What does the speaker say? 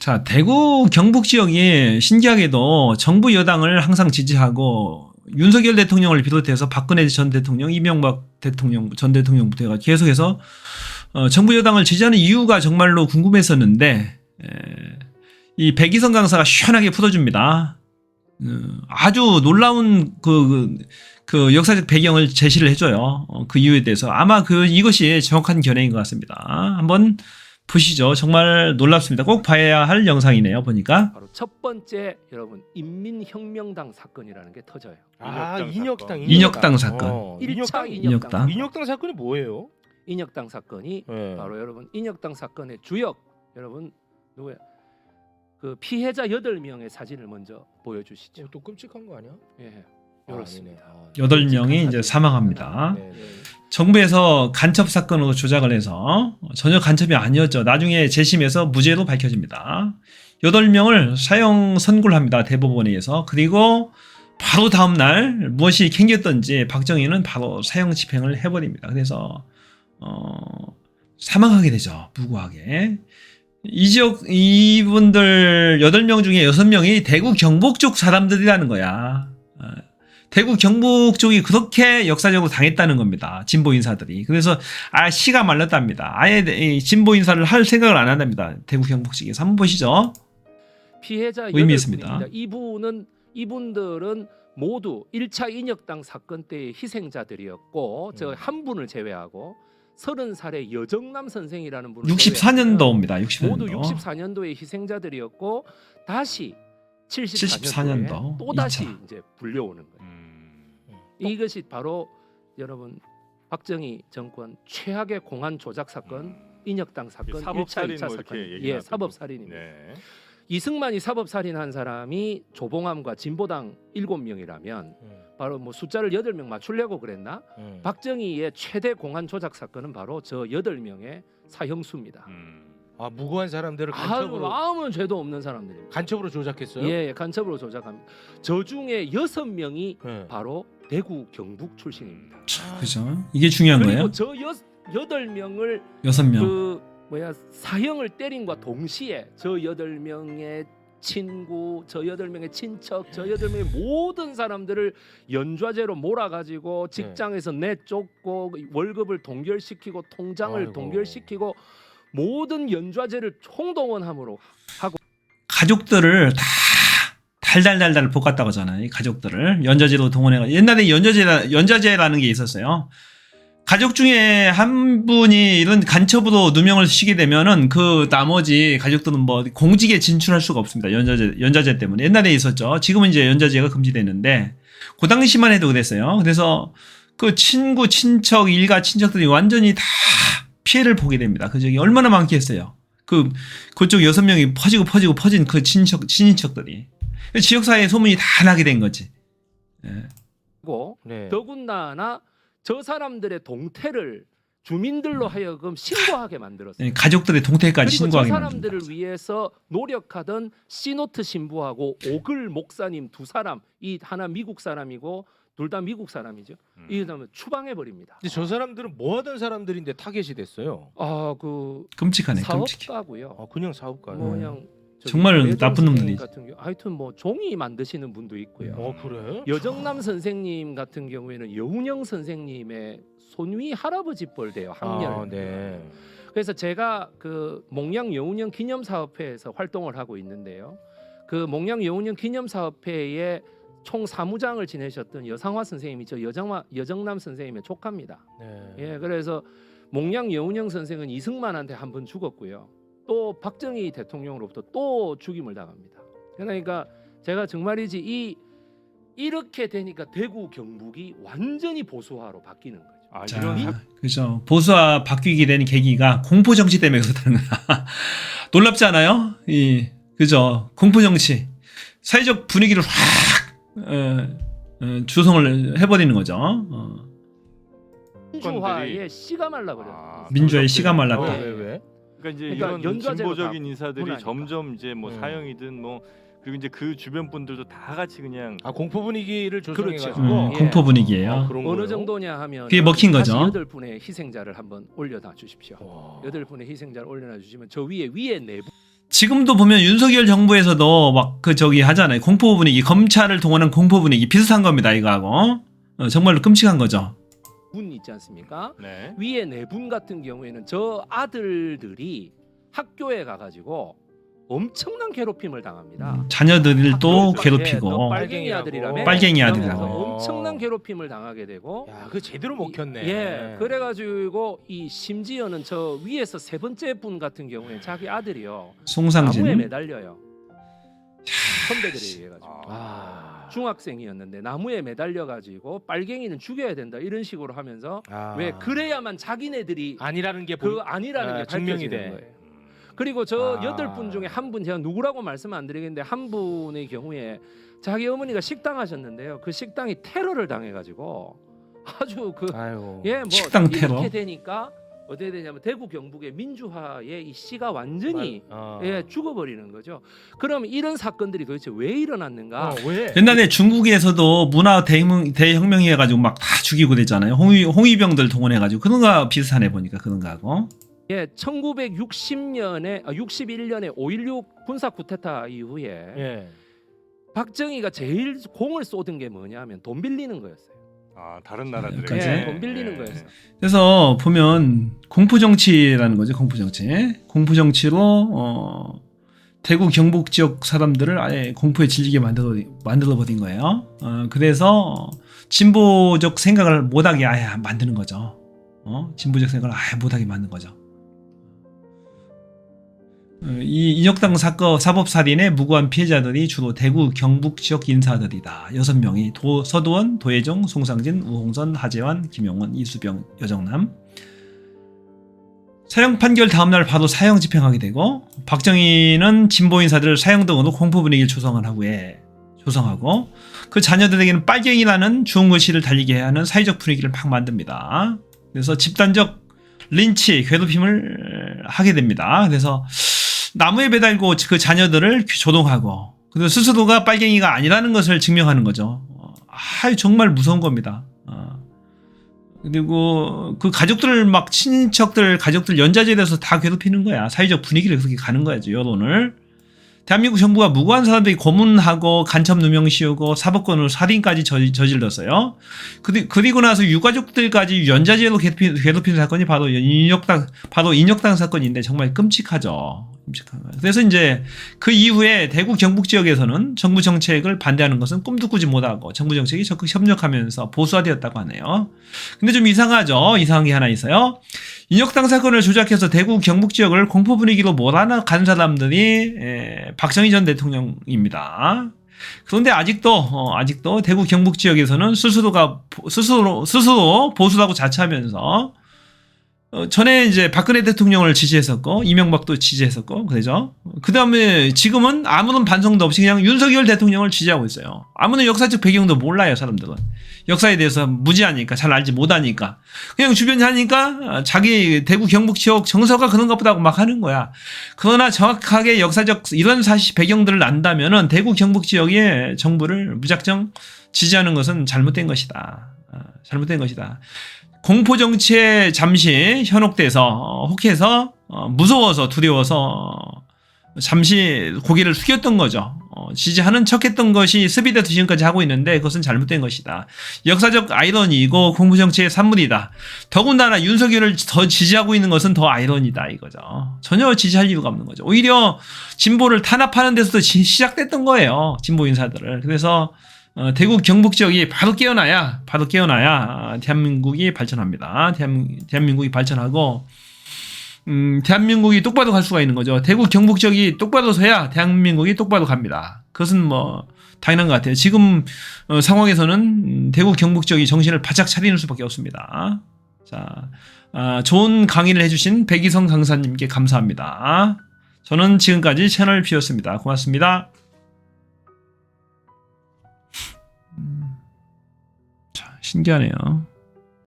자, 대구 경북 지역이 신기하게도 정부 여당을 항상 지지하고 윤석열 대통령을 비롯해서 박근혜 전 대통령, 이명박 대통령, 전 대통령부터 해가 계속해서 정부 여당을 지지하는 이유가 정말로 궁금했었는데 이 백이성 강사가 시원하게 풀어줍니다. 아주 놀라운 그 역사적 배경을 제시를 해줘요. 그 이유에 대해서 아마 이것이 정확한 견해인 것 같습니다. 한번 보시죠. 정말 놀랍습니다. 꼭 봐야 할 영상이네요. 보니까 바로 첫 번째 여러분 인민혁명당 사건이라는 게 터져요. 인혁당 사건. 1차 인혁당. 인혁당 사건이 뭐예요? 인혁당 사건이 네. 바로 여러분 인혁당 사건의 주역 여러분 누구야? 그 피해자 8명의 사진을 먼저 보여주시죠. 또 끔찍한 거 아니야? 예, 그렇습니다. 8명이 이제 사망합니다. 네. 정부에서 간첩 사건으로 조작을 해서 전혀 간첩이 아니었죠. 나중에 재심에서 무죄로 밝혀집니다. 8명을 사형 선고를 합니다. 대법원에 의해서. 그리고 바로 다음날 무엇이 캥겼던지 박정희는 바로 사형 집행을 해버립니다. 그래서 사망하게 되죠. 무고하게. 이 지역 이분들 8명 중에 6명이 대구 경북 쪽 사람들이라는 거야. 대구 경북 쪽이 그렇게 역사적으로 당했다는 겁니다. 진보 인사들이. 그래서 씨가 말랐답니다. 아예 진보 인사를 할 생각을 안 한답니다. 대구 경북 쪽에서. 한번 보시죠. 피해자 의미 있습니다. 8분입니다. 이분들은 모두 1차 인혁당 사건 때의 희생자들이었고 저 한 분을 제외하고 30살의 여정남 선생이라는 분을 64년도입니다. 64년도. 모두 64년도의 희생자들이었고 다시 74년도 74년도에 또 다시 2차. 이제 불려오는 거예요. 이것이 바로 여러분 박정희 정권 최악의 공안 조작 사건, 인혁당 사건, 1차, 2차 사건. 예, 사법 살인입니다. 네. 이승만이 사법 살인한 사람이 조봉암과 진보당 7명이라면 바로 뭐 숫자를 8명 맞추려고 그랬나? 박정희의 최대 공안 조작 사건은 바로 저 8명의 사형수입니다. 아 무고한 사람들을 간첩으로 아무 죄도 없는 사람들입니다. 간첩으로 조작했어요? 예, 간첩으로 조작합니다. 저 중에 6명이 네. 바로 대구 경북 출신입니다. 그죠? 이게 중요한 그리고 거예요. 저 8명을 6명. 그 사형을 때린과 동시에 저 8명의 친구, 저 8명의 친척, 저 8명의 모든 사람들을 연좌제로 몰아가지고 직장에서 내쫓고 월급을 동결시키고 통장을 아이고. 동결시키고 모든 연좌제를 총동원함으로 하고 가족들을 다 달달달달 볶았다고 하잖아요. 이 가족들을 연좌제로 동원해가 옛날에 연좌제라는 게 있었어요. 가족 중에 한 분이 이런 간첩으로 누명을 쓰게 되면은 그 나머지 가족들은 뭐 공직에 진출할 수가 없습니다. 연좌제 때문에. 옛날에 있었죠. 지금은 이제 연좌제가 금지되는데 그 당시만 해도 그랬어요. 그래서 그 친구, 친척, 일가 친척들이 완전히 다 피해를 보게 됩니다. 그 적이 얼마나 많겠어요. 그쪽 6명이 퍼진 그 친인척들이. 지역사회에 소문이 다 나게 된 거지. 예. 네. 더군다나 저 사람들의 동태를 주민들로 하여금 신고하게 만들었어요. 예, 가족들의 동태까지 그리고 저 신고하게 사람들을 만듭니다. 위해서 노력하던 시노트 신부하고 오글 목사님 2사람, 이 하나 미국 사람이고 둘 다 미국 사람이죠. 이 다음에 추방해 버립니다. 근데 저 사람들은 뭐 하던 사람들인데 타겟이 됐어요? 끔찍하네. 끔찍해. 사업가고요. 아 그냥 사업가. 뭐 그냥 정말 외정 나쁜 선생님 놈들이지. 같은 경우 하여튼 뭐 종이 만드시는 분도 있고요. 그래? 여정남 선생님 같은 경우에는 여운영 선생님의 손위 할아버지 뻘 돼요. 학렬. 아, 네. 그래서 제가 그 몽양 여운영 기념사업회에서 활동을 하고 있는데요. 그 몽양 여운영 기념사업회에 총 사무장을 지내셨던 여상화 선생님이 저 여정남 선생님의 조카입니다. 네. 예, 그래서 몽양 여운영 선생은 이승만한테 한 번 죽었고요. 또 박정희 대통령으로부터 또 죽임을 당합니다. 그러니까 제가 정말이지 이렇게 되니까 대구 경북이 완전히 보수화로 바뀌는 거죠. 자, 그죠. 보수화 바뀌게 된 계기가 공포 정치 때문에 그렇다는 거야. 놀랍지 않아요? 그죠. 공포 정치. 사회적 분위기를 확 조성을 해버리는 거죠. 민주화의 씨가 말라버렸어요. 민주화의 씨가 말랐다. 왜? 그러니까 이제 그러니까 이런 연좌제로 진보적인 다 인사들이 분하니까. 점점 이제 뭐 사형이든 뭐 그리고 이제 그 주변 분들도 다 같이 그냥 공포 분위기를 조성해가지고 그렇죠. 공포 분위기예요. 그런 어느 거예요? 정도냐 하면 그게 먹힌 거죠. 8분의 희생자를 한번 올려놔 주십시오. 와. 8분의 희생자를 올려놔 주시면 저 위에 내부 지금도 보면 윤석열 정부에서도 막 그 저기 하잖아요. 공포 분위기, 검찰을 동원한 공포 분위기 비슷한 겁니다. 이거하고 정말로 끔찍한 거죠. 분 있지 않습니까? 네. 위에 네 분 같은 경우에는 저 아들들이 학교에 가가지고 엄청난 괴롭힘을 당합니다. 자녀들을 또 학교에서, 괴롭히고 너 빨갱이 아들이라며 빨갱이 아들이라고. 엄청난 괴롭힘을 당하게 되고 야, 그 제대로 먹혔네. 예, 그래가지고 이 심지어는 저 위에서 세 번째 분 같은 경우에 자기 아들이요 나무에 송상진. 매달려요. 선배들에 의해 가지고 중학생이었는데 나무에 매달려가지고 빨갱이는 죽여야 된다 이런 식으로 하면서 왜 그래야만 자기네들이 아니라는 게 그 아니라는 게 증명이 밝혀지는 돼. 거예요. 그리고 저 8분 중에 한 분 제가 누구라고 말씀 안 드리겠는데 한 분의 경우에 자기 어머니가 식당 하셨는데요. 그 식당이 테러를 당해가지고 아주 그 아유. 예, 뭐 식당 이렇게 테러? 되니까 어떻게 되냐면 대구 경북의 민주화의 이 씨가 완전히 예, 죽어버리는 거죠. 그럼 이런 사건들이 도대체 왜 일어났는가? 왜? 옛날에 중국에서도 문화 대혁명이 해가지고 막 다 죽이고 그랬잖아요. 홍위병들 동원해가지고 그런 거 비슷하네 보니까 그런 거하고. 예, 1961년에 5.16 군사 쿠데타 이후에 예. 박정희가 제일 공을 쏟은 게 뭐냐면 돈 빌리는 거였어요. 아 다른 나라들에 그치? 예, 돈 빌리는 거였어요. 그래서 보면 공포정치라는 거죠. 공포정치. 공포정치로 대구 경북 지역 사람들을 아예 공포에 질리게 만들어버린 거예요. 그래서 진보적 생각을 못하게 아예 만드는 거죠. 진보적 생각을 아예 못하게 만든 거죠. 이 인혁당 사법살인의 무고한 피해자들이 주로 대구 경북 지역 인사들이다. 6명이 서두원, 도혜종, 송상진, 우홍선, 하재환, 김용원, 이수병, 여정남. 사형 판결 다음날 바로 사형 집행하게 되고 박정희는 진보 인사들을 사형 등으로 공포 분위기를 조성하고 그 자녀들에게는 빨갱이라는 주홍글씨를 달리게 하는 사회적 분위기를 막 만듭니다. 그래서 집단적 린치, 괴롭힘을 하게 됩니다. 그래서 나무에 매달고 그 자녀들을 조롱하고 그리고 스스로가 빨갱이가 아니라는 것을 증명하는 거죠. 정말 무서운 겁니다. 그리고 그 가족들 막 친척들 가족들 연좌제에서 다 괴롭히는 거야. 사회적 분위기를 그렇게 가는 거야죠. 여론을. 대한민국 정부가 무고한 사람들이 고문하고 간첩 누명 씌우고 사법권으로 살인까지 저질렀어요. 그리고 나서 유가족들까지 연좌제로 괴롭히는 사건이 바로 인혁당 사건인데 정말 끔찍하죠. 그래서 이제 그 이후에 대구 경북 지역에서는 정부 정책을 반대하는 것은 꿈도 꾸지 못하고 정부 정책이 적극 협력하면서 보수화되었다고 하네요. 근데 좀 이상하죠. 이상한 게 하나 있어요. 인혁당 사건을 조작해서 대구 경북 지역을 공포 분위기로 몰아간 사람들이 박정희 전 대통령입니다. 그런데 아직도 대구 경북 지역에서는 스스로 보수라고 자처하면서 전에 이제 박근혜 대통령을 지지했었고 이명박도 지지했었고 그러죠. 그 다음에 지금은 아무런 반성도 없이 그냥 윤석열 대통령을 지지하고 있어요. 아무런 역사적 배경도 몰라요. 사람들은 역사에 대해서 무지하니까 잘 알지 못하니까 그냥 주변에 하니까 자기 대구 경북 지역 정서가 그런 것보다고 막 하는 거야. 그러나 정확하게 역사적 이런 사실 배경들을 안다면은 대구 경북 지역의 정부를 무작정 지지하는 것은 잘못된 것이다. 잘못된 것이다. 공포정치에 잠시 현혹돼서 혹해서 무서워서 두려워서 잠시 고개를 숙였던 거죠. 지지하는 척했던 것이 습이돼서 지금까지 하고 있는데 그것은 잘못된 것이다. 역사적 아이러니이고 공포정치의 산물이다. 더군다나 윤석열을 더 지지하고 있는 것은 더 아이러니다 이거죠. 전혀 지지할 이유가 없는 거죠. 오히려 진보를 탄압하는 데서도 시작됐던 거예요. 진보 인사들을. 그래서 대구 경북 지역이 바로 깨어나야 대한민국이 발전합니다. 대한민국이 발전하고 대한민국이 똑바로 갈 수가 있는 거죠. 대구 경북 지역이 똑바로 서야 대한민국이 똑바로 갑니다. 그것은 뭐 당연한 것 같아요. 지금 상황에서는 대구 경북 지역이 정신을 바짝 차리는 수밖에 없습니다. 자, 좋은 강의를 해주신 백이성 강사님께 감사합니다. 저는 지금까지 채널 B였습니다. 고맙습니다. 자, 신기하네요.